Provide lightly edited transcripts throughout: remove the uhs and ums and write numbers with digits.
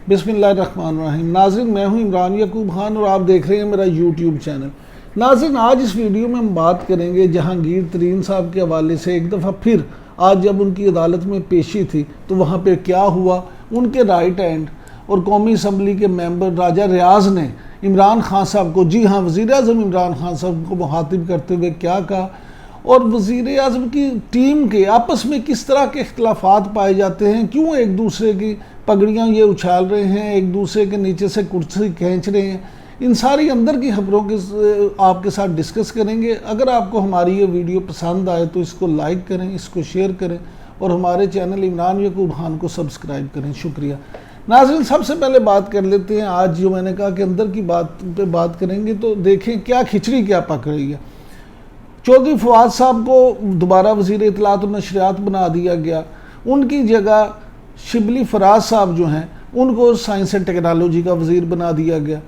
بسم اللہ الرحمن الرحیم۔ ناظرین، میں ہوں عمران یعقوب خان اور آپ دیکھ رہے ہیں میرا یوٹیوب چینل۔ ناظرین، آج اس ویڈیو میں ہم بات کریں گے جہانگیر ترین صاحب کے حوالے سے۔ ایک دفعہ پھر آج جب ان کی عدالت میں پیشی تھی تو وہاں پہ کیا ہوا، ان کے رائٹ ہینڈ اور قومی اسمبلی کے ممبر راجہ ریاض نے عمران خان صاحب کو، جی ہاں، وزیر اعظم عمران خان صاحب کو مخاطب کرتے ہوئے کیا کہا، اور وزیر اعظم کی ٹیم کے آپس میں کس طرح کے اختلافات پائے جاتے ہیں، کیوں ایک دوسرے کی پگڑیاں یہ اچھال رہے ہیں، ایک دوسرے کے نیچے سے کرسی کھینچ رہے ہیں، ان ساری اندر کی خبروں کے آپ کے ساتھ ڈسکس کریں گے۔ اگر آپ کو ہماری یہ ویڈیو پسند آئے تو اس کو لائک کریں، اس کو شیئر کریں اور ہمارے چینل عمران یعقوب خان کو سبسکرائب کریں۔ شکریہ۔ ناظرین، سب سے پہلے بات کر لیتے ہیں آج جو میں نے کہا کہ اندر کی بات پہ بات کریں گے، تو دیکھیں کیا کھچڑی کیا پک رہی ہے۔ چودھری فواد صاحب کو دوبارہ وزیر اطلاعات و نشریات بنا دیا گیا، ان کی جگہ شبلی فراز صاحب جو ہیں ان کو سائنس اینڈ ٹیکنالوجی کا وزیر بنا دیا گیا۔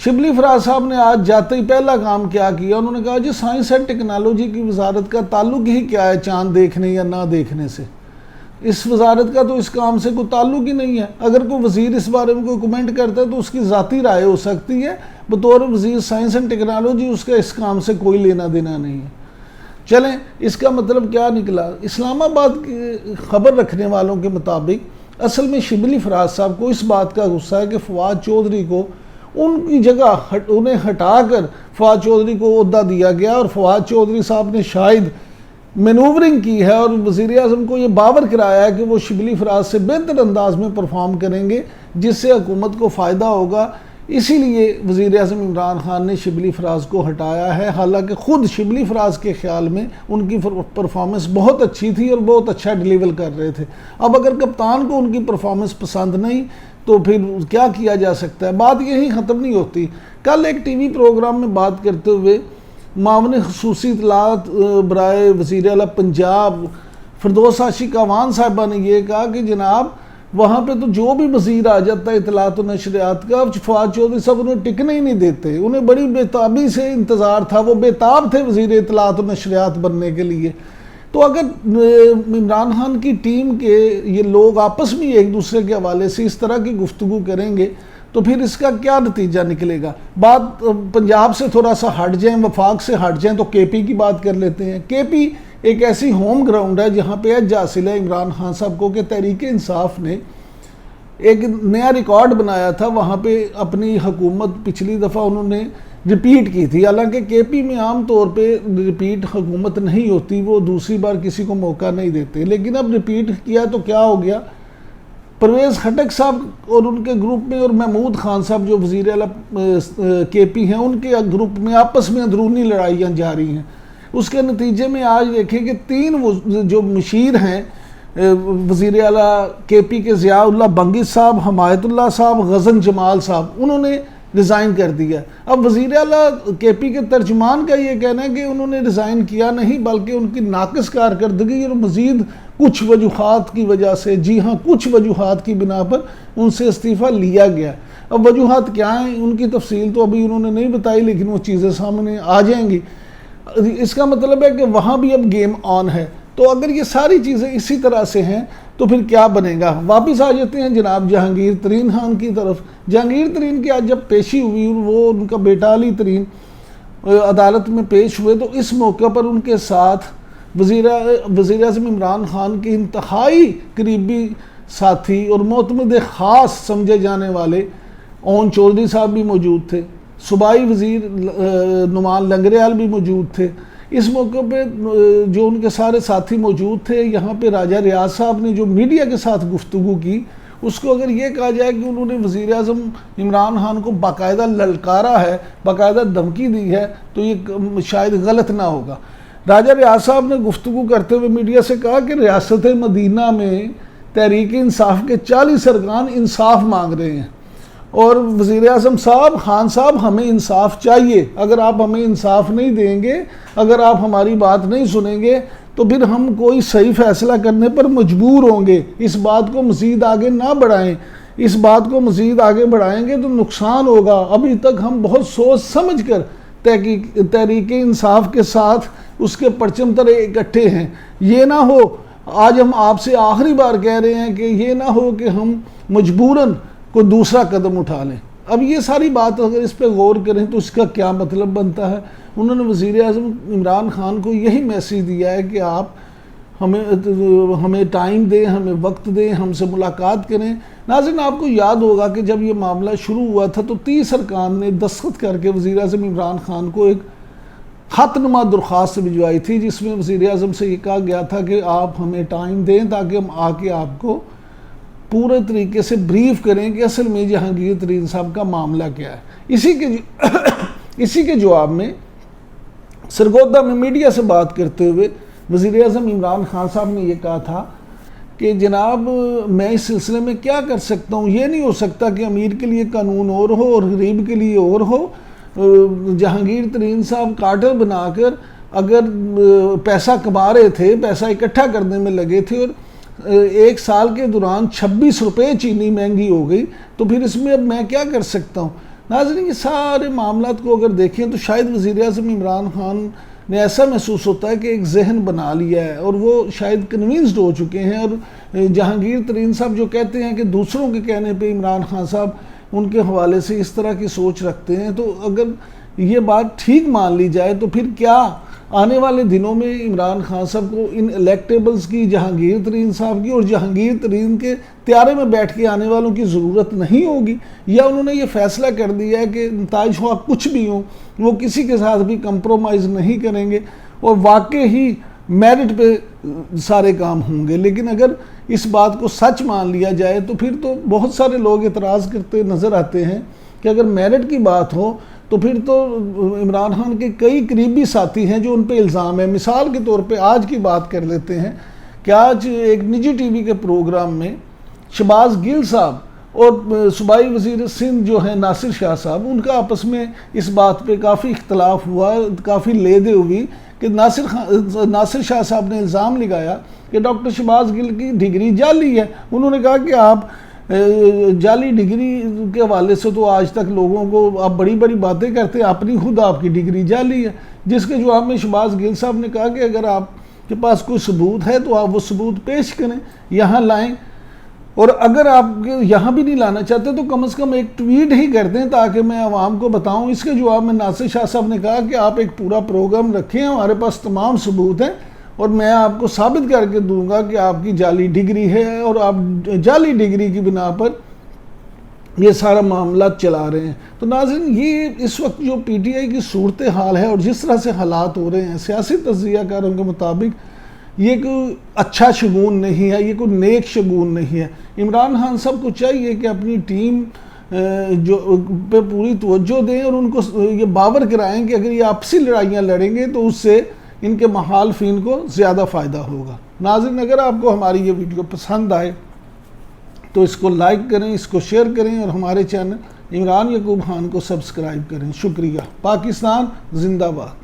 شبلی فراز صاحب نے آج جاتے ہی پہلا کام کیا کیا، انہوں نے کہا جی سائنس اینڈ ٹیکنالوجی کی وزارت کا تعلق ہی کیا ہے چاند دیکھنے یا نہ دیکھنے سے، اس وزارت کا تو اس کام سے کوئی تعلق ہی نہیں ہے۔ اگر کوئی وزیر اس بارے میں کوئی کمنٹ کرتا ہے تو اس کی ذاتی رائے ہو سکتی ہے، بطور وزیر سائنس اینڈ ٹیکنالوجی اس کا اس کام سے کوئی لینا دینا نہیں ہے۔ چلیں، اس کا مطلب کیا نکلا؟ اسلام آباد کی خبر رکھنے والوں کے مطابق اصل میں شبلی فراز صاحب کو اس بات کا غصہ ہے کہ فواد چودھری کو ان کی جگہ انہیں ہٹا کر فواد چودھری کو عہدہ دیا گیا، اور فواد چودھری صاحب نے شاید مینوورنگ کی ہے اور وزیر اعظم کو یہ باور کرایا ہے کہ وہ شبلی فراز سے بہتر انداز میں پرفارم کریں گے، جس سے حکومت کو فائدہ ہوگا۔ اسی لیے وزیر اعظم عمران خان نے شبلی فراز کو ہٹایا ہے، حالانکہ خود شبلی فراز کے خیال میں ان کی پرفارمنس بہت اچھی تھی اور بہت اچھا ڈیلیور کر رہے تھے۔ اب اگر کپتان کو ان کی پرفارمنس پسند نہیں تو پھر کیا کیا جا سکتا ہے؟ بات یہی ختم نہیں ہوتی۔ کل ایک ٹی وی پروگرام میں بات کرتے ہوئے معاون خصوصی اطلاعات برائے وزیر اعلیٰ پنجاب فردوس عاشق اعوان صاحبہ نے یہ کہا کہ جناب وہاں پہ تو جو بھی وزیر آ جاتا ہے اطلاعات و نشریات کا، فواد چودھری صاحب انہیں ٹکنے ہی نہیں دیتے، انہیں بڑی بےتابی سے انتظار تھا، وہ بےتاب تھے وزیر اطلاعات و نشریات بننے کے لیے۔ تو اگر عمران خان کی ٹیم کے یہ لوگ آپس میں ایک دوسرے کے حوالے سے اس طرح کی گفتگو کریں گے تو پھر اس کا کیا نتیجہ نکلے گا؟ بات پنجاب سے تھوڑا سا ہٹ جائیں، وفاق سے ہٹ جائیں تو کے پی کی بات کر لیتے ہیں۔ کے پی ایک ایسی ہوم گراؤنڈ ہے جہاں پہ ایج حاصل ہے عمران خان صاحب کو کہ تحریک انصاف نے ایک نیا ریکارڈ بنایا تھا، وہاں پہ اپنی حکومت پچھلی دفعہ انہوں نے ریپیٹ کی تھی۔ حالانکہ کے پی میں عام طور پہ ریپیٹ حکومت نہیں ہوتی، وہ دوسری بار کسی کو موقع نہیں دیتے، لیکن اب ریپیٹ کیا تو کیا ہو گیا؟ پرویز خٹک صاحب اور ان کے گروپ میں اور محمود خان صاحب جو وزیر اعلیٰ کے پی ہیں، ان کے گروپ میں آپس میں اندرونی لڑائیاں جاری ہیں۔ اس کے نتیجے میں آج دیکھیں کہ تین جو مشیر ہیں وزیر اعلیٰ کے پی کے، ضیاء اللہ بنگی صاحب، حمایت اللہ صاحب، غزن جمال صاحب، انہوں نے ریزائن کر دیا۔ اب وزیر اعلیٰ کے پی کے ترجمان کا یہ کہنا ہے کہ انہوں نے ریزائن کیا نہیں، بلکہ ان کی ناقص کارکردگی اور مزید کچھ وجوہات کی وجہ سے، جی ہاں کچھ وجوہات کی بنا پر ان سے استعفیٰ لیا گیا۔ اب وجوہات کیا ہیں ان کی تفصیل تو ابھی انہوں نے نہیں بتائی، لیکن وہ چیزیں سامنے آ جائیں گی۔ اس کا مطلب ہے کہ وہاں بھی اب گیم آن ہے۔ تو اگر یہ ساری چیزیں اسی طرح سے ہیں تو پھر کیا بنے گا؟ واپس آ جاتے ہیں جناب جہانگیر ترین خان کی طرف۔ جہانگیر ترین کی آج جب پیشی ہوئی، وہ ان کا بیٹا علی ترین عدالت میں پیش ہوئے، تو اس موقع پر ان کے ساتھ وزیر اعظم عمران خان کے انتہائی قریبی ساتھی اور معتمد خاص سمجھے جانے والے اون چودھری صاحب بھی موجود تھے، صوبائی وزیر نعمان لنگریال بھی موجود تھے۔ اس موقع پہ جو ان کے سارے ساتھی موجود تھے، یہاں پہ راجہ ریاض صاحب نے جو میڈیا کے ساتھ گفتگو کی، اس کو اگر یہ کہا جائے کہ انہوں نے وزیر اعظم عمران خان کو باقاعدہ للکارا ہے، باقاعدہ دھمکی دی ہے، تو یہ شاید غلط نہ ہوگا۔ راجہ ریاض صاحب نے گفتگو کرتے ہوئے میڈیا سے کہا کہ ریاست مدینہ میں تحریک انصاف کے 40 ارکان انصاف مانگ رہے ہیں، اور وزیر اعظم صاحب، خان صاحب، ہمیں انصاف چاہیے۔ اگر آپ ہمیں انصاف نہیں دیں گے، اگر آپ ہماری بات نہیں سنیں گے تو پھر ہم کوئی صحیح فیصلہ کرنے پر مجبور ہوں گے۔ اس بات کو مزید آگے نہ بڑھائیں، اس بات کو مزید آگے بڑھائیں گے تو نقصان ہوگا۔ ابھی تک ہم بہت سوچ سمجھ کر تحریک انصاف کے ساتھ اس کے پرچم تلے اکٹھے ہیں۔ یہ نہ ہو، آج ہم آپ سے آخری بار کہہ رہے ہیں کہ یہ نہ ہو کہ ہم مجبوراً کوئی دوسرا قدم اٹھا لیں۔ اب یہ ساری بات اگر اس پہ غور کریں تو اس کا کیا مطلب بنتا ہے؟ انہوں نے وزیر اعظم عمران خان کو یہی میسیج دیا ہے کہ آپ ہمیں ٹائم دیں، ہمیں وقت دیں، ہم سے ملاقات کریں۔ ناظرین آپ کو یاد ہوگا کہ جب یہ معاملہ شروع ہوا تھا تو 30 ارکان نے دستخط کر کے وزیر اعظم عمران خان کو ایک خط نما درخواست بھجوائی تھی، جس میں وزیر اعظم سے یہ کہا گیا تھا کہ آپ ہمیں ٹائم دیں تاکہ ہم آ کے آپ کو پورے طریقے سے بریف کریں کہ اصل میں جہانگیر ترین صاحب کا معاملہ کیا ہے۔ اسی کے جواب میں سرگودا میں میڈیا سے بات کرتے ہوئے وزیر اعظم عمران خان صاحب نے یہ کہا تھا کہ جناب میں اس سلسلے میں کیا کر سکتا ہوں، یہ نہیں ہو سکتا کہ امیر کے لیے قانون اور ہو اور غریب کے لیے اور ہو۔ جہانگیر ترین صاحب کارٹل بنا کر اگر پیسہ کما رہے تھے، پیسہ اکٹھا کرنے میں لگے تھے اور 1 سال کے دوران 26 روپے چینی مہنگی ہو گئی، تو پھر اس میں اب میں کیا کر سکتا ہوں؟ ناظرین یہ سارے معاملات کو اگر دیکھیں تو شاید وزیر اعظم عمران خان نے ایسا محسوس ہوتا ہے کہ ایک ذہن بنا لیا ہے اور وہ شاید کنونسڈ ہو چکے ہیں، اور جہانگیر ترین صاحب جو کہتے ہیں کہ دوسروں کے کہنے پہ عمران خان صاحب ان کے حوالے سے اس طرح کی سوچ رکھتے ہیں، تو اگر یہ بات ٹھیک مان لی جائے تو پھر کیا آنے والے دنوں میں عمران خان صاحب کو ان الیکٹیبلز کی، جہانگیر ترین صاحب کی اور جہانگیر ترین کے طیارے میں بیٹھ کے آنے والوں کی ضرورت نہیں ہوگی، یا انہوں نے یہ فیصلہ کر دیا ہے کہ نتائج خواہ کچھ بھی ہوں وہ کسی کے ساتھ بھی کمپرومائز نہیں کریں گے اور واقع ہی میرٹ پہ سارے کام ہوں گے۔ لیکن اگر اس بات کو سچ مان لیا جائے تو پھر تو بہت سارے لوگ اعتراض کرتے نظر آتے ہیں کہ اگر میرٹ کی بات ہو تو پھر تو عمران خان کے کئی قریبی ساتھی ہیں جو ان پہ الزام ہے۔ مثال کے طور پہ آج کی بات کر لیتے ہیں کہ آج ایک نجی ٹی وی کے پروگرام میں شہباز گل صاحب اور صوبائی وزیر سندھ جو ہیں ناصر شاہ صاحب، ان کا آپس میں اس بات پہ کافی اختلاف ہوا، کافی لیدے ہوئی کہ ناصر شاہ صاحب نے الزام لگایا کہ ڈاکٹر شہباز گل کی ڈگری جعلی ہے۔ انہوں نے کہا کہ آپ جعلی ڈگری کے حوالے سے تو آج تک لوگوں کو آپ بڑی بڑی باتیں کرتے ہیں، اپنی خود آپ کی ڈگری جعلی ہے، جس کے جواب میں شہباز گل صاحب نے کہا کہ اگر آپ کے پاس کوئی ثبوت ہے تو آپ وہ ثبوت پیش کریں، یہاں لائیں، اور اگر آپ یہاں بھی نہیں لانا چاہتے تو کم از کم ایک ٹویٹ ہی کر دیں تاکہ میں عوام کو بتاؤں۔ اس کے جواب میں ناصر شاہ صاحب نے کہا کہ آپ ایک پورا پروگرام رکھیں، ہمارے پاس تمام ثبوت ہیں اور میں آپ کو ثابت کر کے دوں گا کہ آپ کی جعلی ڈگری ہے اور آپ جعلی ڈگری کی بنا پر یہ سارا معاملات چلا رہے ہیں۔ تو ناظرین یہ اس وقت جو پی ٹی آئی کی صورتحال ہے اور جس طرح سے حالات ہو رہے ہیں، سیاسی تجزیہ کاروں کے مطابق یہ کوئی اچھا شگون نہیں ہے، یہ کوئی نیک شگون نہیں ہے۔ عمران خان صاحب کو چاہیے کہ اپنی ٹیم جو پہ پوری توجہ دیں اور ان کو یہ باور کرائیں کہ اگر یہ آپسی لڑائیاں لڑیں گے تو اس سے ان کے مخالفین کو زیادہ فائدہ ہوگا۔ ناظرین اگر آپ کو ہماری یہ ویڈیو پسند آئے تو اس کو لائک کریں، اس کو شیئر کریں اور ہمارے چینل عمران یعقوب خان کو سبسکرائب کریں۔ شکریہ۔ پاکستان زندہ باد۔